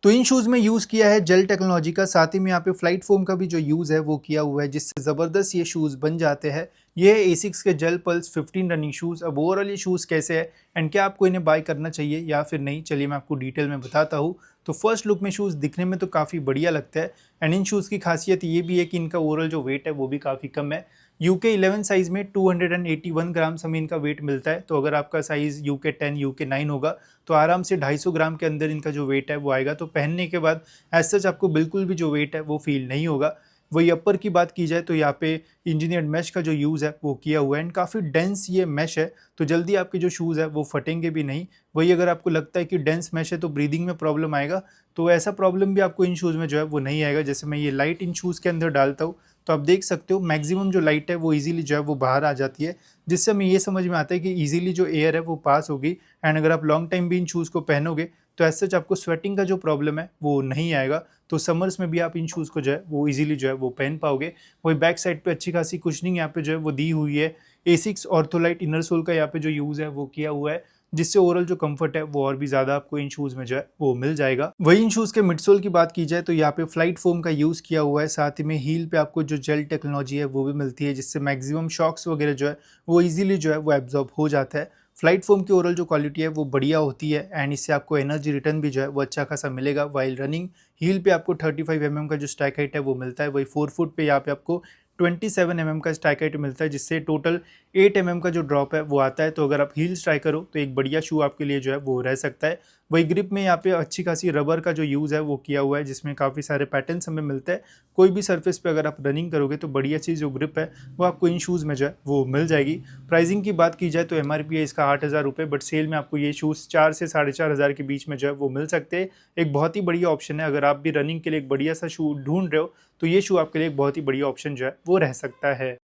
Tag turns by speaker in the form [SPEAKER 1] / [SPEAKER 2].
[SPEAKER 1] तो इन शूज़ में यूज़ किया है जेल टेक्नोलॉजी का, साथ ही में यहाँ पे फ्लाइट फोम का भी जो यूज़ है वो किया हुआ है, जिससे ज़बरदस्त ये शूज़ बन जाते हैं। ये है एसिक्स के जेल पल्स 15 रनिंग शूज़। अब ओवरऑल ये शूज़ कैसे है एंड क्या आपको इन्हें बाय करना चाहिए या फिर नहीं, चलिए मैं आपको डिटेल में बताता हूँ। तो फर्स्ट लुक में शूज़ दिखने में तो काफ़ी बढ़िया लगता है एंड इन शूज़ की खासियत ये भी है कि इनका ओवरऑल जो वेट है वो भी काफ़ी कम है। यूके 11 साइज़ में 281 ग्राम्स हमें इनका वेट मिलता है। तो अगर आपका साइज़ यूके 10 यूके 9 होगा तो आराम से 250 ग्राम के अंदर इनका जो वेट है वो आएगा। तो पहनने के बाद एज सच आपको बिल्कुल भी जो वेट है वो फील नहीं होगा। वही अपर की बात की जाए तो यहाँ पे इंजीनियर्ड मैश का जो यूज़ है वो किया हुआ है एंड काफ़ी डेंस ये मैश है, तो जल्दी आपके जो शूज़ है वो फटेंगे भी नहीं। वही अगर आपको लगता है कि डेंस मैश है तो ब्रीदिंग में प्रॉब्लम आएगा, तो ऐसा प्रॉब्लम भी आपको इन शूज़ में जो है वो नहीं आएगा। जैसे मैं ये लाइट इन शूज़ के अंदर डालता हूँ तो आप देख सकते हो मैक्सिमम जो लाइट है वो इजीली जो है वो बाहर आ जाती है, जिससे हमें ये समझ में आता है कि इजीली जो एयर है वो पास होगी एंड अगर आप लॉन्ग टाइम भी इन शूज़ को पहनोगे तो एज सच आपको स्वेटिंग का जो प्रॉब्लम है वो नहीं आएगा। तो समर्स में भी आप इन शूज़ को जो है वो इजीली जो है वो पहन पाओगे। वही बैक साइड पे अच्छी खासी कुशनिंग यहाँ पे जो है वो दी हुई है। एसिक्स ऑर्थोलाइट इनर सोल का यहाँ पे जो यूज़ है वो किया हुआ है, जिससे ओवरऑल जो कंफर्ट है वो और भी ज़्यादा आपको इन शूज़ में जो है वो मिल जाएगा। वही इन शूज़ के मिडसोल की बात की जाए तो यहाँ पे फ्लाइट फोम का यूज़ किया हुआ है, साथ ही में हील पे आपको जो जेल टेक्नोलॉजी है वो भी मिलती है, जिससे मैक्सिमम शॉक्स वगैरह जो है वो इजीली जो है वो एब्जॉर्ब हो जाता है। फ्लाइट फोम की ओवरऑल जो क्वालिटी है वो बढ़िया होती है एंड इससे आपको एनर्जी रिटर्न भी जो है वो अच्छा खासा मिलेगा वाइल रनिंग। हील पे आपको 35 mm का जो स्टैक हाइट है वो मिलता है। वही 4 फुट पे यहाँ पे आपको 27 mm का स्टैक हाइट मिलता है, जिससे टोटल 8 mm का जो ड्रॉप है वो आता है। तो अगर आप हील्स ट्राई करो तो एक बढ़िया शू आपके लिए जो है वो रह सकता है। वही ग्रिप में यहाँ पे अच्छी खासी रबर का जो यूज़ है वो किया हुआ है, जिसमें काफ़ी सारे पैटर्न्स हमें मिलते हैं। कोई भी सरफेस पे अगर आप रनिंग करोगे तो बढ़िया चीज़ जो ग्रिप है वो आपको इन शूज़ में जो है वो मिल जाएगी। प्राइसिंग की बात की जाए तो MRP है इसका 8,000 रुपये, बट सेल में आपको ये शूज़ 4 से 4,500 के बीच में जो है वो मिल सकते हैं। एक बहुत ही बढ़िया ऑप्शन है। अगर आप भी रनिंग के लिए एक बढ़िया सा शू ढूंढ रहे हो तो ये शू आपके लिए एक बहुत ही बढ़िया ऑप्शन जो है वो रह सकता है।